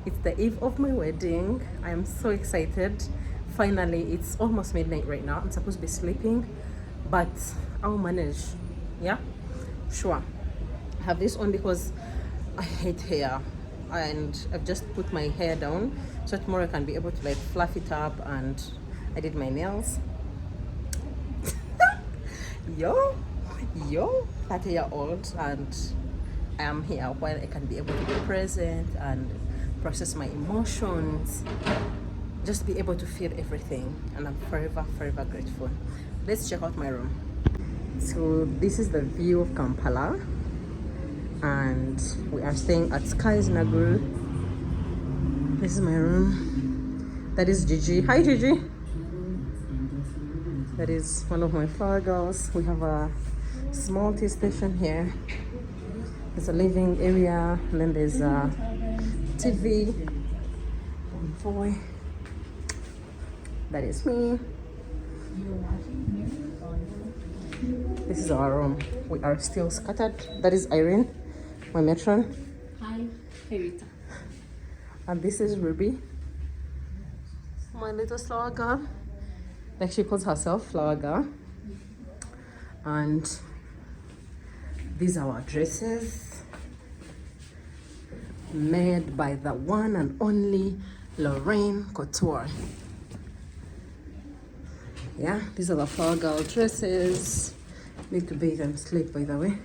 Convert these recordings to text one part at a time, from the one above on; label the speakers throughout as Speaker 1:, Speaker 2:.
Speaker 1: It's the eve of my wedding. I am so excited. Finally, it's almost midnight right now. I'm supposed to be sleeping, but I'll manage. Yeah, sure. I have this on because I hate hair, and I've just put my hair down so tomorrow I can be able to like fluff it up. And I did my nails. yo, 30-year-old, and I am here while I can be able to be present and process my emotions, just be able to feel everything, and I'm forever grateful. Let's check out my room. So this is the view of Kampala, and we are staying at Skies Naguru. This is my room. That is Gigi. Hi Gigi. That is one of my flower girls. We have a small tea station here. There's a living area, and then there's a TV. Boy, that is me. This is our room. We are still scattered. That is Irene, my matron.
Speaker 2: Hi, Rita.
Speaker 1: And this is Ruby, my little flower girl. Like she calls herself flower girl. And these are our dresses, made by the one and only Lorraine Couture. Yeah, these are the flower girl dresses. Need to bathe and sleep, by the way.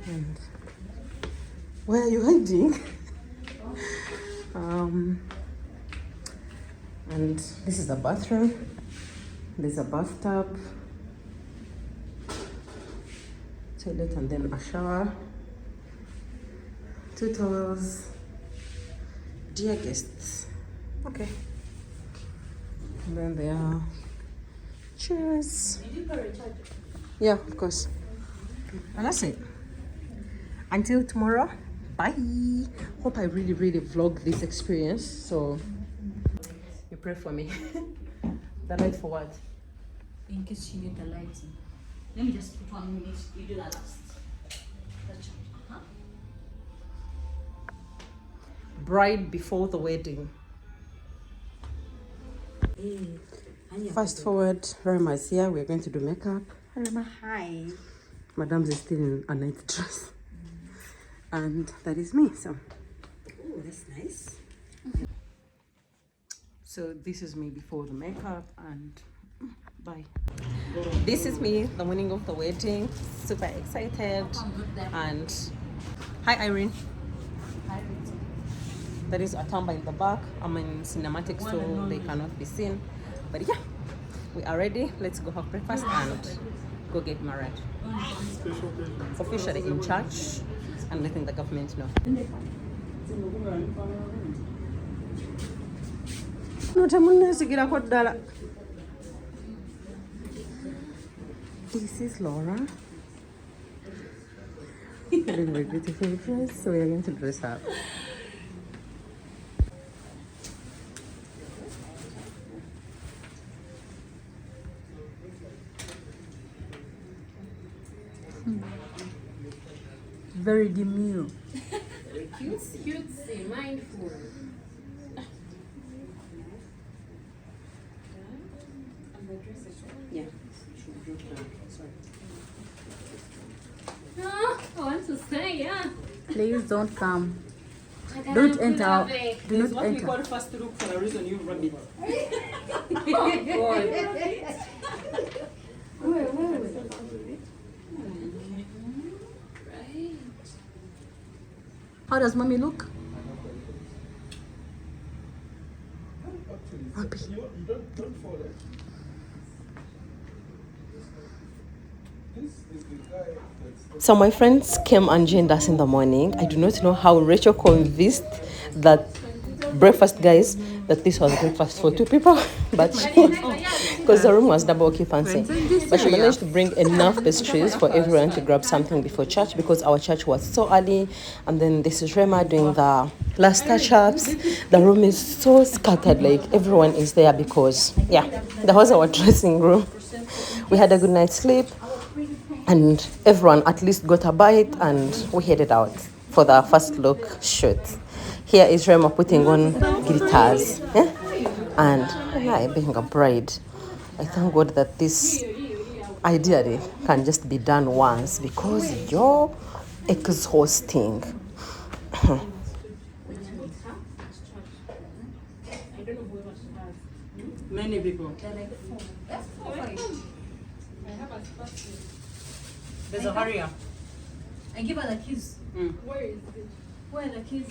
Speaker 1: And where are you hiding? And this is the bathroom. There's a bathtub, toilet, and then a shower. 2 towels. Dear guests. Okay. And then there are chairs. Yeah, of course. And that's it. Until tomorrow. Bye. Hope I really vlog this experience. So you pray for me. The light for what?
Speaker 2: In case you need the lighting. Let me just put 1 minute. You do that last.
Speaker 1: Bride before the wedding. Fast forward, Rema is here. We're going to do makeup.
Speaker 2: Rema, hi.
Speaker 1: Madam's is still in a night dress. And that is me. So
Speaker 2: Oh, that's nice.
Speaker 1: So this is me before the makeup, and bye. This is me the morning of the wedding. Super excited. And hi Irene.
Speaker 2: Hi, Rita.
Speaker 1: There is a tamba in the back. I'm in cinematic, so they cannot be seen. But yeah, we are ready. Let's go have breakfast and go get married. Officially in church and letting the government know. This is Laura. In my beautiful dress, so we are going to dress up. Very demure.
Speaker 2: Cutesy, mindful.
Speaker 1: Yeah.
Speaker 2: Ah, I want to stay, yeah.
Speaker 3: Please don't come. Don't enter. Do not
Speaker 1: What we
Speaker 3: enter.
Speaker 1: call first look for a reason, you rabbit. How does mommy look? Happy. So my friends came and joined us in the morning. I do not know how Rachel convinced that breakfast guys that this was breakfast for 2 people, but because the room was double occupancy, but she managed to bring enough pastries for everyone to grab something before church, because our church was so early. And then this is Rema doing the last touch-ups. The room is so scattered, like everyone is there because yeah, that was our dressing room. We had a good night's sleep, and everyone at least got a bite, and we headed out for the first look shoot. Here is Rema putting on guitars. And being a bride, I thank God that this ideally can just be done once because you're exhausting.
Speaker 3: Many people. There's a hurrier.
Speaker 2: I give her the keys. Where are the keys?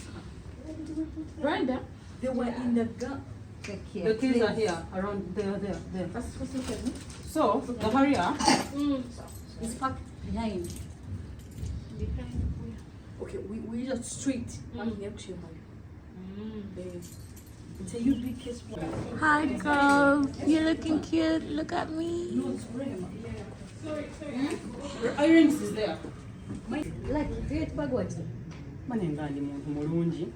Speaker 4: Brenda?
Speaker 2: They were in the gun.
Speaker 3: The keys are here, around there. So, the hurrier.
Speaker 2: It's parked behind. Okay, we just straight. So you big kiss.
Speaker 4: Hi girls, you're looking cute. Look at me.
Speaker 3: Irons is there.
Speaker 2: Like, great bag what?
Speaker 3: Manengali muntu mulungi.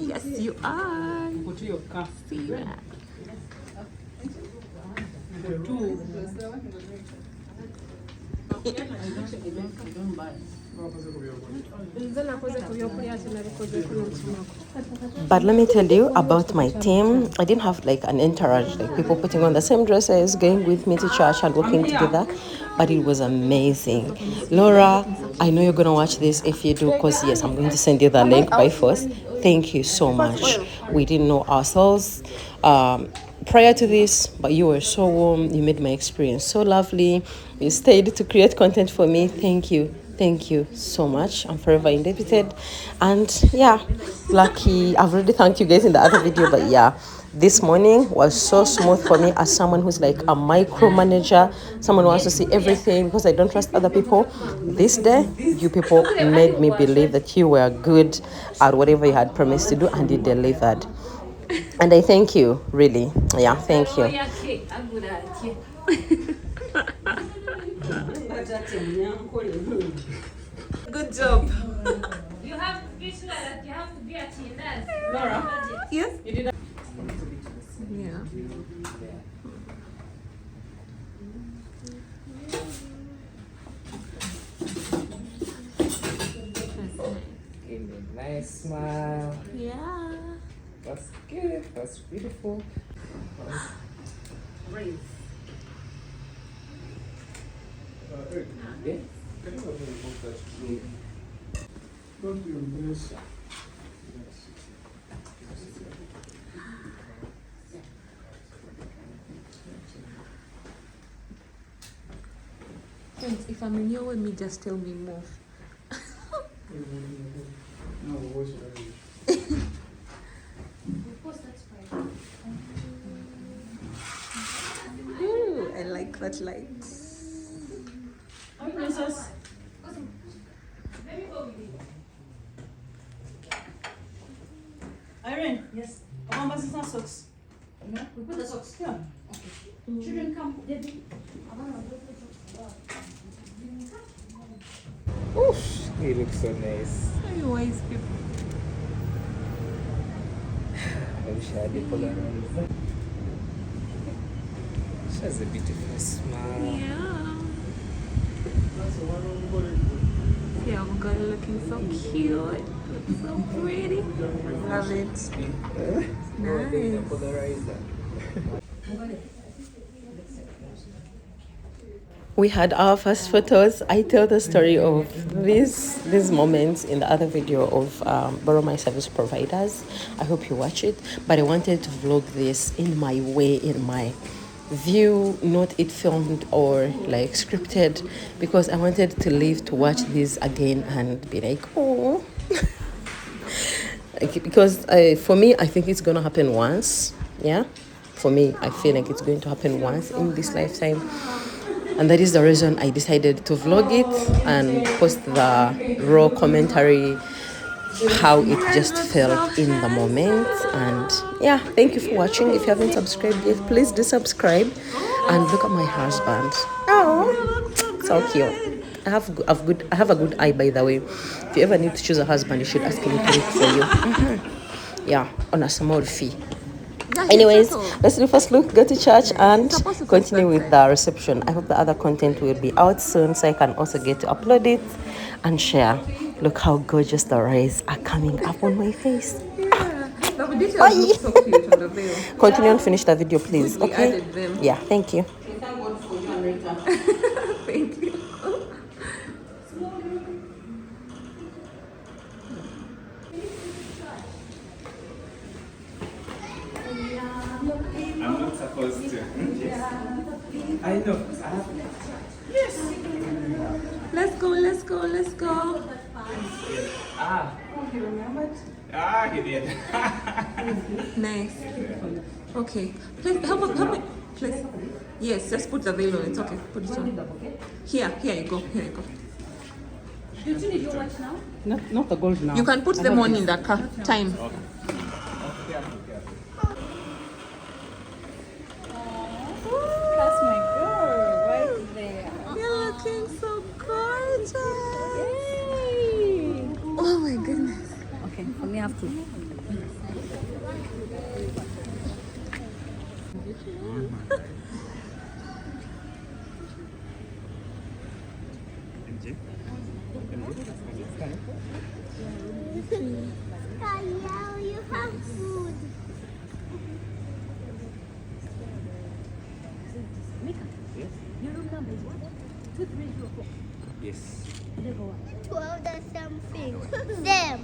Speaker 4: Yes, you are.
Speaker 3: Put your car.
Speaker 4: See that?
Speaker 3: I don't buy.
Speaker 1: But let me tell you about my team. I didn't have like an entourage, like people putting on the same dresses, going with me to church and working together. But it was amazing. Laura, I know you're gonna watch this. If you do, because yes, I'm going to send you the link by first. Thank you so much. We didn't know ourselves prior to this, but you were so warm. You made my experience so lovely. You stayed to create content for me. Thank you. Thank you so much. I'm forever indebted. And yeah, lucky. I've already thanked you guys in the other video, but yeah, this morning was so smooth for me as someone who's like a micromanager, someone who wants to see everything because I don't trust other people. This day, you people made me believe that you were good at whatever you had promised to do and you delivered. And I thank you, really. Yeah, thank you.
Speaker 4: Good job.
Speaker 2: You have to be sure that you have to be at your
Speaker 3: Laura?
Speaker 4: Yes?
Speaker 3: You did that.
Speaker 4: Yeah.
Speaker 5: Give me a nice smile.
Speaker 4: Yeah.
Speaker 5: That's good. That's beautiful.
Speaker 3: Brave.
Speaker 5: Yeah.
Speaker 4: Friends, if I'm in your way, me just tell me move. Ooh, I like that light.
Speaker 3: Irene, yes. Come on, buy socks.
Speaker 2: We put the socks.
Speaker 3: Yeah.
Speaker 2: Children come. Daddy.
Speaker 5: Oof, he looks so nice.
Speaker 4: Very wise people.
Speaker 5: I wish I had a Polaroid. She has a beautiful smile.
Speaker 4: Yeah. Yeah, we got it looking so cute. Looks so pretty. Love it. Nice.
Speaker 5: Polarizer.
Speaker 1: We had our first photos. I tell the story of these moments in the other video of Borrow My Service Providers. I hope you watch it. But I wanted to vlog this in my way, in my view, not it filmed or like scripted, because I wanted to live to watch this again and be like, oh. Because for me, I think it's going to happen once. Yeah. For me, I feel like it's going to happen once in this lifetime. And that is the reason I decided to vlog it and post the raw commentary, how it just felt in the moment. And yeah, thank you for watching. If you haven't subscribed yet, please do subscribe. And look at my husband. Oh, so cute. I have a good eye, by the way. If you ever need to choose a husband, you should ask him to look for you. Yeah, on a small fee. Anyways, let's do first look, go to church and continue with the reception. I hope the other content will be out soon so I can also get to upload it. and share. Look how gorgeous the rays are coming up on my face.
Speaker 4: The details look so cute on the veil.
Speaker 1: Continue and finish the video, please.
Speaker 4: We
Speaker 1: Okay?
Speaker 4: added them.
Speaker 1: Yeah, thank you.
Speaker 3: Thank God for you and Rita.
Speaker 4: Thank you.
Speaker 5: I'm not supposed to. I know.
Speaker 4: Let's go, let's go, let's go.
Speaker 5: Ah. He remembered? Ah, he did.
Speaker 4: Nice. Okay. Please help me. Please. Yes, just put the veil on. It's okay. Put it on. Here you go. Here you go.
Speaker 2: Do you need your watch now?
Speaker 3: Not the gold now.
Speaker 4: You can put them on in the car. Time.
Speaker 2: That's my girl right there.
Speaker 4: You're looking so gorgeous.
Speaker 2: Yay!
Speaker 4: Oh my goodness.
Speaker 2: Okay, we have to.
Speaker 6: Kaya, you have food.
Speaker 2: Your room number is what? 2, 3, 4.
Speaker 5: Yes.
Speaker 6: 12 the same thing. Same.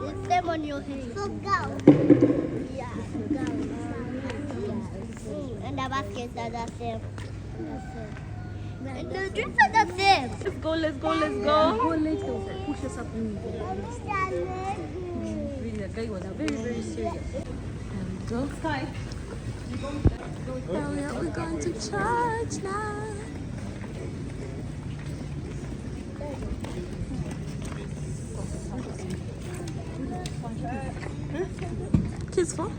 Speaker 6: The same on your head. So go. Yeah, go. And the baskets are the same. And the drinks are the same.
Speaker 4: Let's go, let's go, let's go.
Speaker 2: Go later, push us up in Really, that guy was very, very serious.
Speaker 4: Go.
Speaker 3: Sky.
Speaker 4: Now we're going to church now. Kiss for?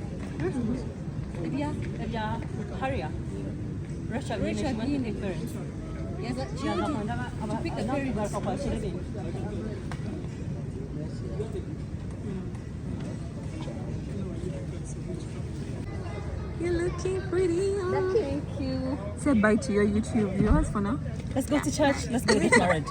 Speaker 3: Harrier. Rachel went to the parents.
Speaker 2: Yes, to pick the parents.
Speaker 4: You're looking pretty.
Speaker 2: Thank you.
Speaker 4: Say bye to your YouTube viewers for now.
Speaker 3: Let's go to church. Let's go get married.